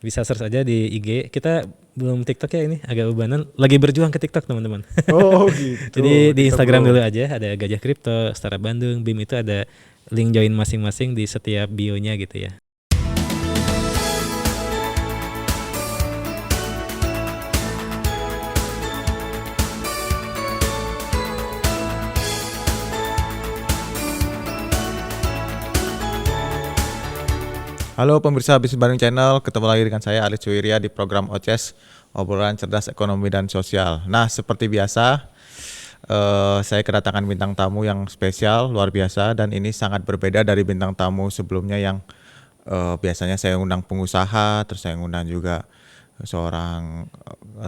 Bisa search aja di IG. Kita belum TikTok ya, ini agak ubanan. Lagi berjuang ke TikTok teman-teman. Oh gitu. Jadi di TikTok Instagram Bro. dulu aja, ada Gajah Kripto, Startup Bandung, BIM, itu ada link join masing-masing di setiap bio-nya gitu ya. Halo pemirsa Bisnis Bandung Channel, ketemu lagi dengan saya Alis Cuiria di program OCES, obrolan cerdas ekonomi dan sosial. Nah, seperti biasa, saya kedatangan bintang tamu yang spesial, luar biasa, dan ini sangat berbeda dari bintang tamu sebelumnya yang biasanya saya undang pengusaha, terus saya undang juga seorang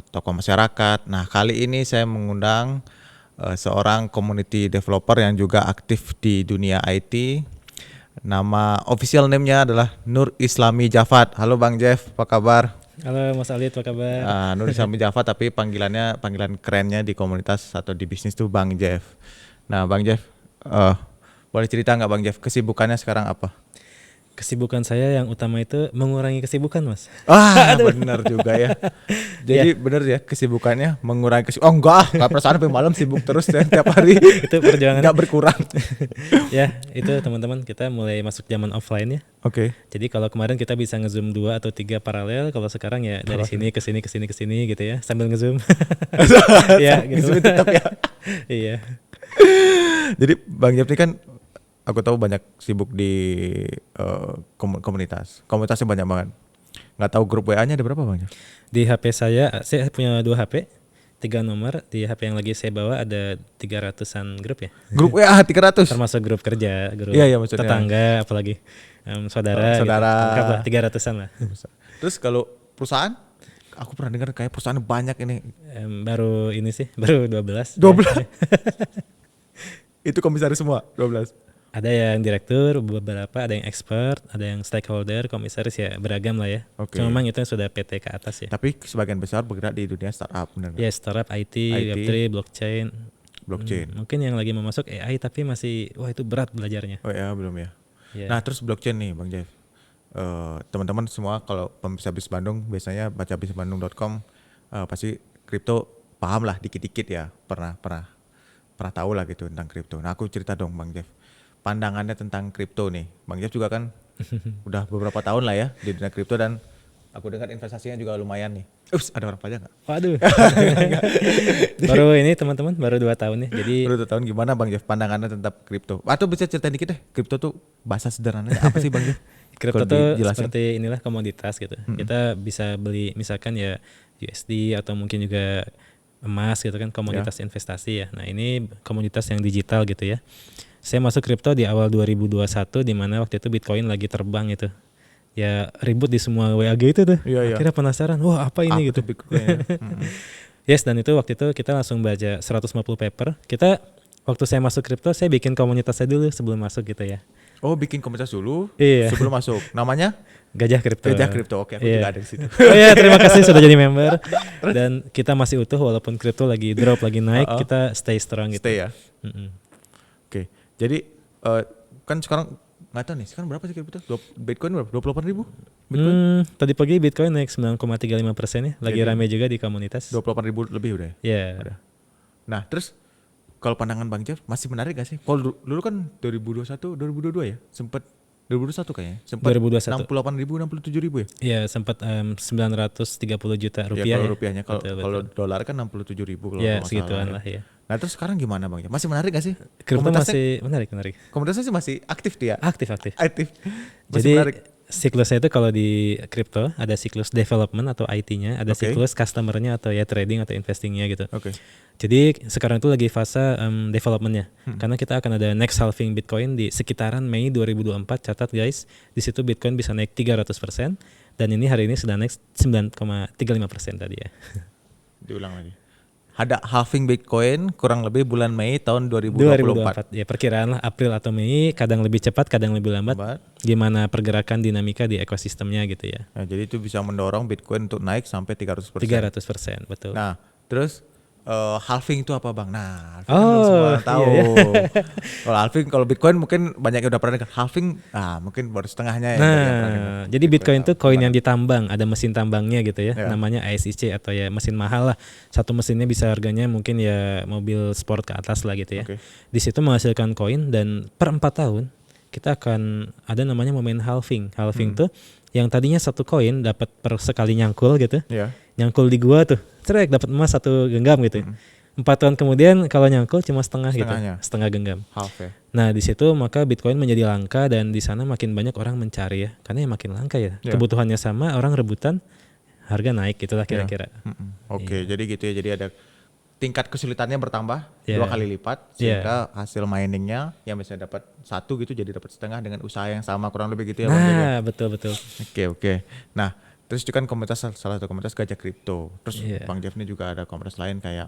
tokoh masyarakat. Nah, kali ini saya mengundang seorang community developer yang juga aktif di dunia IT. Nama official name-nya adalah Nur Islami Jafat. Halo Bang Jeff, apa kabar? Halo Mas Alit, apa kabar? Nur Islami Jafat, tapi panggilan kerennya di komunitas atau di bisnis tuh Bang Jeff. Nah Bang Jeff, boleh cerita nggak Bang Jeff, kesibukannya sekarang apa? Kesibukan saya yang utama itu mengurangi kesibukan, Mas. Benar juga ya. Jadi benar ya, kesibukannya mengurangi kesibukan. Oh enggak perasaan sampai malam sibuk terus ya, tiap hari. Itu perjuangan. Nggak berkurang. Ya, itu teman-teman, kita mulai masuk zaman offline ya. Oke. Jadi kalau kemarin kita bisa nge-zoom 2 atau 3 paralel, kalau sekarang ya dari sini ke sini ke sini ke sini gitu ya, sambil nge-zoom. Ya, gitu. Tetap ya. Iya. Jadi Bang Jeff ini kan aku tahu banyak sibuk di komunitas. Komunitasnya banyak banget. Nggak tahu grup WA-nya ada berapa Bang Jeff? Di HP saya punya 2 HP, 3 nomor. Di HP yang lagi saya bawa ada 300-an grup ya. Grup WA 300? Termasuk grup kerja, grup Iya, maksudnya. tetangga, apalagi saudara. Saudara. Gitu. Lengkap lah, 300-an lah. Terus kalau perusahaan? Aku pernah dengar kayak perusahaan banyak ini. Baru ini sih, baru 12. 12? Itu komisaris semua, 12? Ada yang direktur, beberapa ada yang expert, ada yang stakeholder, komisaris, ya beragam lah ya. Oke. Cuma memang itu sudah PT ke atas ya. Tapi sebagian besar bergerak di dunia startup, benar nggak? Ya, startup, IT, Web3, blockchain. Mungkin yang lagi mau masuk AI tapi masih, wah itu berat belajarnya. Oh ya, belum ya. Yeah. Nah terus blockchain nih Bang Jeff. Teman-teman semua kalau pemirsa Bisnis Bandung biasanya baca bisnisbandung.com, pasti kripto paham lah dikit-dikit ya. Pernah tahu lah gitu tentang kripto. Nah aku cerita dong Bang Jeff, pandangannya tentang kripto nih. Bang Jeff juga kan udah beberapa tahun lah ya di dunia kripto, dan aku dengar investasinya juga lumayan nih. Ups, ada orang pajak nggak? Waduh. Baru ini teman-teman, baru 2 tahun ya. Jadi baru 2 tahun, gimana Bang Jeff pandangannya tentang kripto? Atau bisa ceritain dikit deh, kripto tuh bahasa sederhananya apa sih Bang Jeff? kripto tuh seperti inilah komoditas gitu. Kita bisa beli misalkan ya USD atau mungkin juga emas gitu kan, komoditas investasi ya. Nah ini komoditas yang digital gitu ya. Saya masuk kripto di awal 2021 di mana waktu itu Bitcoin lagi terbang itu. Ya ribut di semua WAG itu tuh. Iya. Akhirnya penasaran, wah apa ini gitu. Yes, dan itu waktu itu kita langsung baca 150 paper. Kita waktu saya masuk kripto, saya bikin komunitasnya dulu sebelum masuk gitu ya. Oh, bikin komunitas dulu sebelum masuk. Namanya? Gajah Kripto. Gajah Kripto. Oke, aku juga ada di situ. Oh iya, terima kasih sudah jadi member. Dan kita masih utuh walaupun kripto lagi drop, lagi naik, kita stay strong gitu. Stay ya. Oke. Jadi kan sekarang nggak tahu nih, sekarang berapa sih kripto? Bitcoin berapa? 28.000? Bitcoin? Tadi pagi Bitcoin naik 9,35% ya. Lagi rame juga di komunitas. 28.000 lebih udah ya? Iya. Nah, terus kalau pandangan Bang Jeff masih menarik gak sih? Kalau dulu kan 2021, 2022 ya? Sempat 2021 kayaknya. Sempat 2021. 68.000, 67.000 ya? Iya, sempat 930 juta rupiah. Ya, kalau rupiahnya, kalau dolar kan 67.000 kalau ya, nggak segituan salah. lah ya. Nah, terus sekarang gimana Bang Jeff? Masih menarik gak sih? Kripto masih menarik. Komunitasnya masih aktif dia? Aktif. Masih jadi menarik. Siklusnya itu kalau di kripto ada siklus development atau IT-nya, ada siklus customer-nya atau ya trading atau investing-nya gitu. Jadi sekarang itu lagi fase development-nya. Karena kita akan ada next halving Bitcoin di sekitaran Mei 2024. Catat guys, di situ Bitcoin bisa naik 300%, dan ini hari ini sudah naik 9,35% tadi ya. Diulang lagi. Ada halving Bitcoin kurang lebih bulan Mei tahun 2024. Ya perkiraan lah April atau Mei, kadang lebih cepat, kadang lebih lambat. Gimana pergerakan dinamika di ekosistemnya gitu ya. Nah, jadi itu bisa mendorong Bitcoin untuk naik sampai 300%. 300%, betul. Nah, terus halving itu apa Bang? Nah, halving kan belum semua orang tahu. Iya. Kalau halving, kalau Bitcoin mungkin banyak yang udah pernah dengar. Halving, mungkin baru setengahnya yang Nah, yang pernah dengar. jadi Bitcoin itu koin Gimana? yang ditambang, ada mesin tambangnya gitu ya, Ya. namanya ASIC atau ya mesin mahal lah. Satu mesinnya bisa harganya mungkin ya mobil sport ke atas lah gitu ya. Oke. Di situ menghasilkan koin dan per 4 tahun kita akan ada namanya momen halving. Halving tuh yang tadinya satu koin dapat per sekali nyangkul gitu. Ya. Nyangkul di gua tuh, cerek dapat emas 1 genggam gitu. 4 tahun kemudian kalau nyangkul cuma setengah gitu, Setengahnya. setengah genggam. Half ya. Nah di situ maka Bitcoin menjadi langka dan di sana makin banyak orang mencari ya, karena ya makin langka ya. Ya. Kebutuhannya sama, orang rebutan, harga naik gitulah kira-kira. Oke, jadi gitu ya. Jadi ada tingkat kesulitannya bertambah Ya. 2 kali lipat sehingga hasil miningnya yang biasanya dapat 1 gitu jadi dapat setengah dengan usaha yang sama kurang lebih gitu ya Bang Jeff ya? Nah betul. Oke. Nah, terus itu kan komunitas salah satu komunitas gajah kripto. Terus Iya. Bang Jeff ini juga ada komunitas lain kayak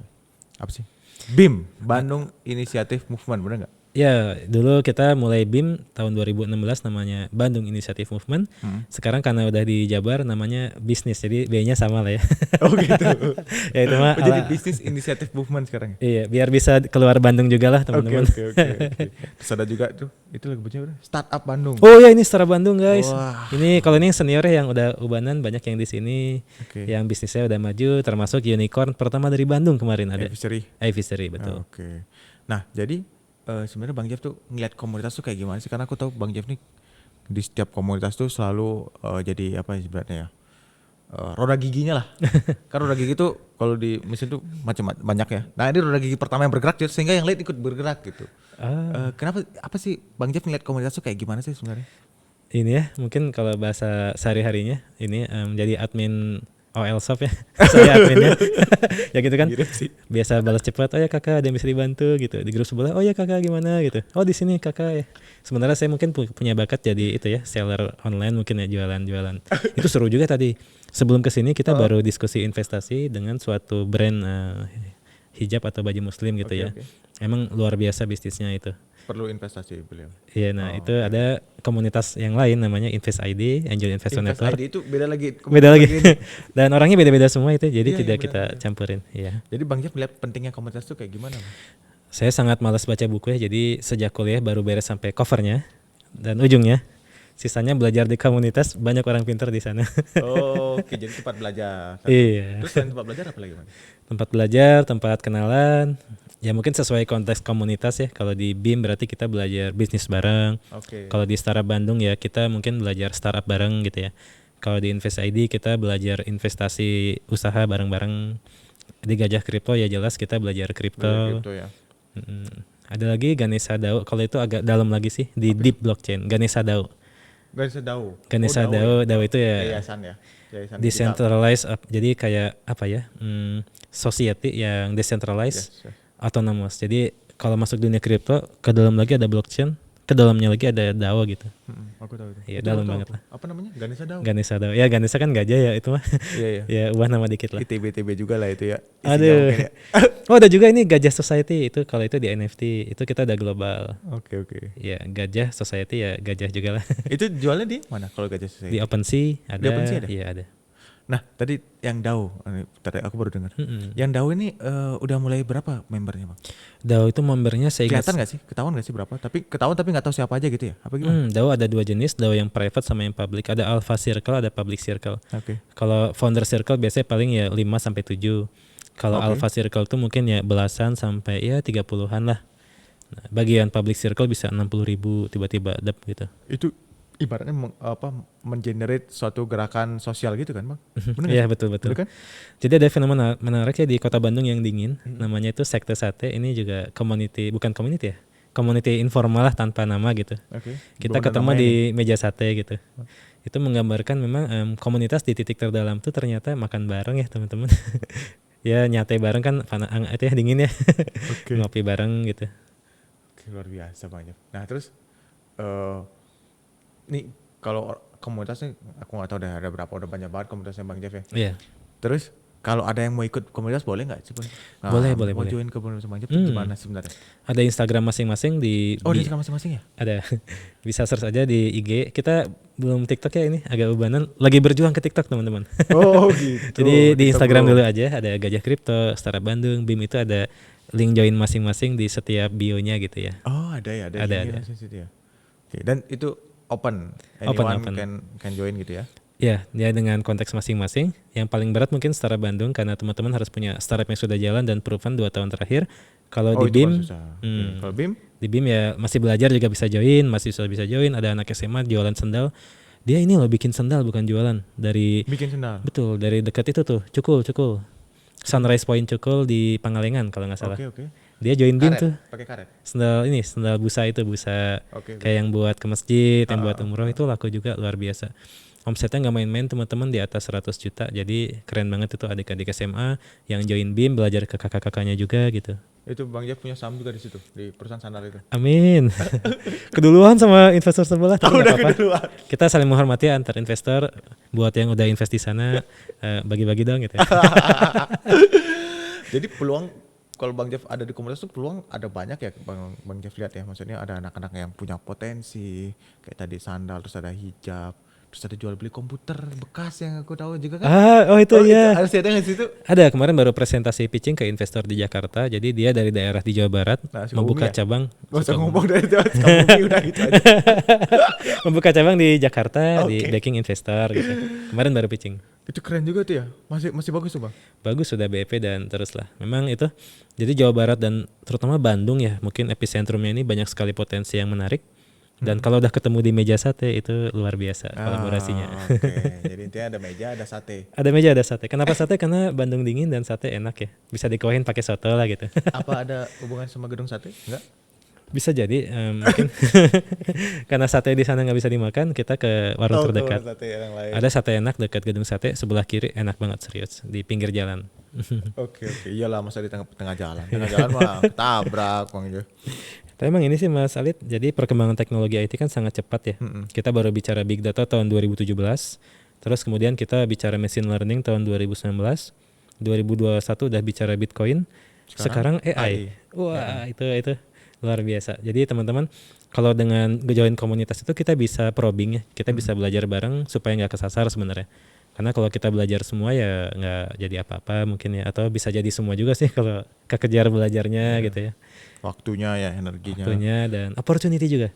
apa sih? BIM, Bandung Initiative Movement, bener nggak? Ya, dulu kita mulai BIM tahun 2016 namanya Bandung Initiative Movement. Sekarang karena udah di Jabar namanya bisnis, jadi B-nya sama lah ya. Oh gitu. Ya itu mah Jadi Business Initiative Movement sekarang. iya, biar bisa keluar Bandung juga lah teman-teman. Oke. Terus ada juga tuh, itu lagu bacanya Startup Bandung. Oh ya ini Setara Bandung guys. Wah. Ini kalau ini senior yang udah ubanan banyak yang di sini, Oke. yang bisnisnya udah maju, termasuk unicorn pertama dari Bandung kemarin ada. Advisory. Advisory betul. Oke. Nah, jadi sebenarnya Bang Jeff tuh ngeliat komunitas tuh kayak gimana sih? Karena aku tahu Bang Jeff nih di setiap komunitas tuh selalu jadi apa ya sebenarnya ya? Roda giginya lah. Kan roda gigi tuh kalau di mesin tuh macam banyak ya. Nah, ini roda gigi pertama yang bergerak sehingga yang lain ikut bergerak gitu. Kenapa apa sih Bang Jeff ngeliat komunitas tuh kayak gimana sih sebenarnya? Ini ya mungkin kalau bahasa sehari-harinya ini jadi admin OL Shop ya. Saya adminnya. Ya gitu kan. Mirip sih. Biasa balas cepat, oh ya kakak ada yang bisa dibantu gitu. Di grup sebelah, oh ya kakak gimana gitu. Oh di sini kakak ya. Sementara saya mungkin punya bakat jadi itu ya, seller online mungkin ya jualan-jualan. Itu seru juga tadi. Sebelum kesini kita baru diskusi investasi dengan suatu brand hijab atau baju muslim gitu ya. Oke. Emang luar biasa bisnisnya itu. Perlu investasi beliau. Iya, nah itu ada komunitas yang lain namanya Invest ID, Angel Investor Invest Network. ID itu beda lagi. Beda lagi. Dan orangnya beda-beda semua itu, jadi Iya, tidak iya, kita benar. campurin. Iya. Jadi Bang Jeff melihat pentingnya komunitas tuh kayak gimana? Bang? Saya sangat malas baca buku ya, jadi sejak kuliah baru beres sampai covernya dan ujungnya. Sisanya belajar di komunitas, banyak orang pintar di sana. Oke, jadi tempat belajar. Iya. Terus selain tempat belajar apa lagi, Bang? Tempat belajar, tempat kenalan. Ya mungkin sesuai konteks komunitas ya. Kalau di BIM berarti kita belajar bisnis bareng. Oke. Kalau di Startup Bandung ya kita mungkin belajar startup bareng gitu ya. Kalau di Invest ID kita belajar investasi usaha bareng-bareng. Di Gajah Kripto ya jelas kita belajar kripto. Gitu ya. Ada lagi Ganesha DAO. Kalau itu agak dalam lagi sih di Deep Blockchain. Ganesha DAO. Ganesha DAO. Ganesha DAO, DAO itu ya Yayasan ya. Yayasan digital. decentralized, jadi kayak apa ya? Society yang decentralized. Yes. Autonomous. Jadi kalau masuk dunia kripto, ke dalam lagi ada blockchain, ke dalamnya lagi ada DAO gitu. Aku tahu itu. Iya, Itu dalam aku tahu. banget lah. Apa namanya? Ganesha DAO. Ganesha DAO. Ya Ganesha kan gajah ya itu mah. Iya. Ya ubah nama dikit lah. ITB juga lah itu ya. Isinya Aduh. mungkin ya. Oh ada juga ini Gajah Society itu kalau itu di NFT itu kita udah global. Oke. Ya Gajah Society ya gajah juga lah. Itu jualnya di mana kalau Gajah Society? Di OpenSea ada. Di OpenSea ada? Iya ada. Nah, tadi yang DAO, tadi aku baru dengar. Yang DAO ini udah mulai berapa membernya, Bang? DAO itu membernya saya ingat. Kelihatan nggak sih? Ketahuan nggak sih berapa? Tapi ketahuan tapi nggak tahu siapa aja gitu ya? Apa gimana? DAO ada 2 jenis, DAO yang private sama yang public. Ada Alpha Circle, ada Public Circle. Oke. Kalau founder circle biasanya paling ya 5 sampai 7. Kalau Oke. Alpha Circle tuh mungkin ya belasan sampai ya 30-an lah. Nah, bagian Public Circle bisa 60.000 tiba-tiba dap gitu. Itu ibaratnya mengenerate suatu gerakan sosial gitu kan, Bang? Bener nggak Iya sih? betul. Bener kan? Jadi ada fenomena menarik ya di Kota Bandung yang dingin. Namanya itu Sekte Sate. Ini juga community, bukan community ya. Community informal lah tanpa nama gitu. Oke. Kita Belum ada ketemu namanya di nih. meja sate gitu. Itu menggambarkan memang komunitas di titik terdalam tuh ternyata makan bareng ya teman-teman. Ya nyate bareng kan itu ya dingin ya. Oke. Ngopi bareng gitu. Oke, luar biasa banyak. Nah, terus nih kalau komunitasnya aku nggak tahu ada berapa, udah banyak banget komunitasnya Bang Jeff ya. Iya. Terus Kalau ada yang mau ikut komunitas boleh nggak? Nah, boleh. Mau join komunitas Bang Jeff gimana sebenarnya? Ada Instagram masing-masing di di Instagram masing-masing ya? Ada. Bisa search aja di IG. Kita belum TikTok ya, ini agak bebanan. Lagi berjuang ke TikTok teman-teman. Oh gitu. Jadi di Instagram dulu aja ada Gajah Kripto, Startup Bandung, BIM, itu ada link join masing-masing di setiap bio-nya gitu ya. Oh ada ya, ada. Ya. Oke, dan itu open. Open. Can join gitu ya? Ya, dia dengan konteks masing-masing. Yang paling berat mungkin Startup Bandung karena teman-teman harus punya startup yang sudah jalan dan proven 2 tahun terakhir. Kalau di BIM, kalau BIM? Di BIM ya masih belajar juga bisa join, mahasiswa bisa join. Ada anak SMA jualan sendal. Dia ini loh bikin sendal bukan jualan. Bikin sendal? Betul, dari dekat itu tuh, Cukul. Sunrise Point Cukul di Pangalengan kalau nggak salah. Oke. Dia join BIM tuh. Pakai karet? Sendal busa itu, kayak yang buat ke masjid, yang buat umroh itu laku juga luar biasa. Omsetnya nggak main-main teman-teman, di atas 100 juta. Jadi keren banget itu adik-adik SMA yang join BIM, belajar ke kakak-kakaknya juga gitu. Itu Bang Jeff punya saham juga di situ, di perusahaan sandal itu. Amin. Keduluan sama investor sebelah. Udah keduluan. Kita saling menghormati antar investor. Buat yang udah invest di sana, bagi-bagi dong gitu ya. Jadi peluang kalau Bang Jeff ada di komunitas itu peluang ada banyak ya Bang Jeff lihat ya. Maksudnya ada anak-anak yang punya potensi kayak tadi sandal, terus ada hijab, terus ada jual beli komputer bekas yang aku tahu juga kan. Itu ya. Harus ada nggak situ? Ada, kemarin baru presentasi pitching ke investor di Jakarta. Jadi dia dari daerah di Jawa Barat membuka cabang. Gak usah ngomong dari Jawa Barat, udah gitu aja. Membuka cabang di Jakarta di backing investor gitu. Kemarin baru pitching. Itu keren juga tuh ya. Masih bagus tuh Bang. Bagus, sudah BEP dan teruslah. Memang itu. Jadi Jawa Barat dan terutama Bandung ya, mungkin epicentrumnya ini banyak sekali potensi yang menarik. Dan kalau udah ketemu di meja sate itu luar biasa kolaborasinya. Oke. Jadi intinya ada meja, ada sate. Ada meja, ada sate. Kenapa sate? Karena Bandung dingin dan sate enak ya. Bisa dikuahin pakai soto lah gitu. Apa ada hubungan sama gedung sate? Enggak? Bisa jadi mungkin karena sate di sana nggak bisa dimakan, kita ke warung terdekat. Ada sate enak dekat gedung sate, sebelah kiri enak banget serius di pinggir jalan. Oke. Iyalah, masa di tengah jalan. Tengah jalan mah ketabrak Bang Jeff. Tapi emang ini sih Mas Alit, jadi perkembangan teknologi IT kan sangat cepat ya. Kita baru bicara big data tahun 2017, terus kemudian kita bicara machine learning tahun 2019, 2021 udah bicara Bitcoin, sekarang AI. Wah, itu luar biasa. Jadi teman-teman, kalau dengan join komunitas itu kita bisa probing ya, kita bisa belajar bareng supaya nggak kesasar sebenarnya. Karena kalau kita belajar semua ya nggak jadi apa-apa mungkin ya, atau bisa jadi semua juga sih kalau kekejar belajarnya gitu ya. Waktunya ya, energinya. Waktunya dan opportunity juga.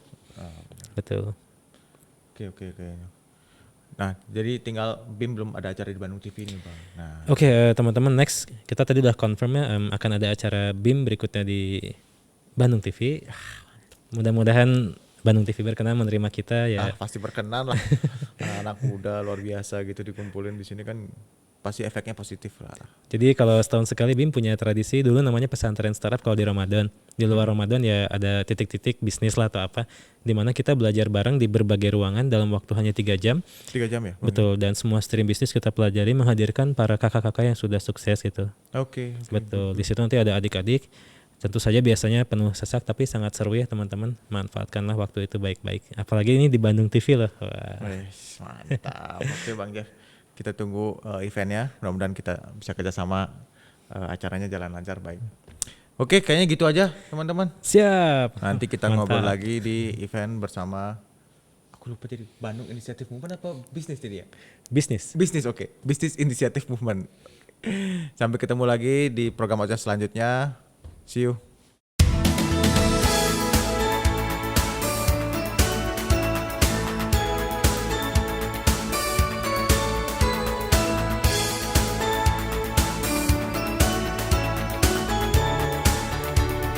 Betul. Oke. Nah, jadi tinggal BIM belum ada acara di Bandung TV nih Bang. Nah. Oke, teman-teman, next kita tadi udah confirm ya akan ada acara BIM berikutnya di Bandung TV. Mudah-mudahan Bandung TV berkenan menerima kita ya. Pasti berkenan lah. Anak muda luar biasa gitu dikumpulin di sini kan pasti efeknya positif lah. Jadi kalau setahun sekali BIM punya tradisi dulu namanya pesantren startup kalau di Ramadan. Di luar Ramadan ya ada titik-titik bisnis lah atau apa, di mana kita belajar bareng di berbagai ruangan dalam waktu hanya 3 jam. 3 jam ya? Betul, dan semua stream bisnis kita pelajari menghadirkan para kakak-kakak yang sudah sukses gitu. Oke. Betul, di situ nanti ada adik-adik. Tentu saja biasanya penuh sesak tapi sangat seru ya teman-teman. Manfaatkanlah waktu itu baik-baik. Apalagi ini di Bandung TV loh. Mantap. Oke Bang Jeff. Kita tunggu eventnya. Mudah-mudahan kita bisa kerjasama, acaranya jalan lancar baik. Oke, kayaknya gitu aja teman-teman. Siap. Nanti kita ngobrol lagi di event bersama. Aku lupa jadi Bandung Initiative Movement apa bisnis tadi ya? Bisnis, oke. Bisnis Initiative Movement. Sampai ketemu lagi di program OCS selanjutnya. See you.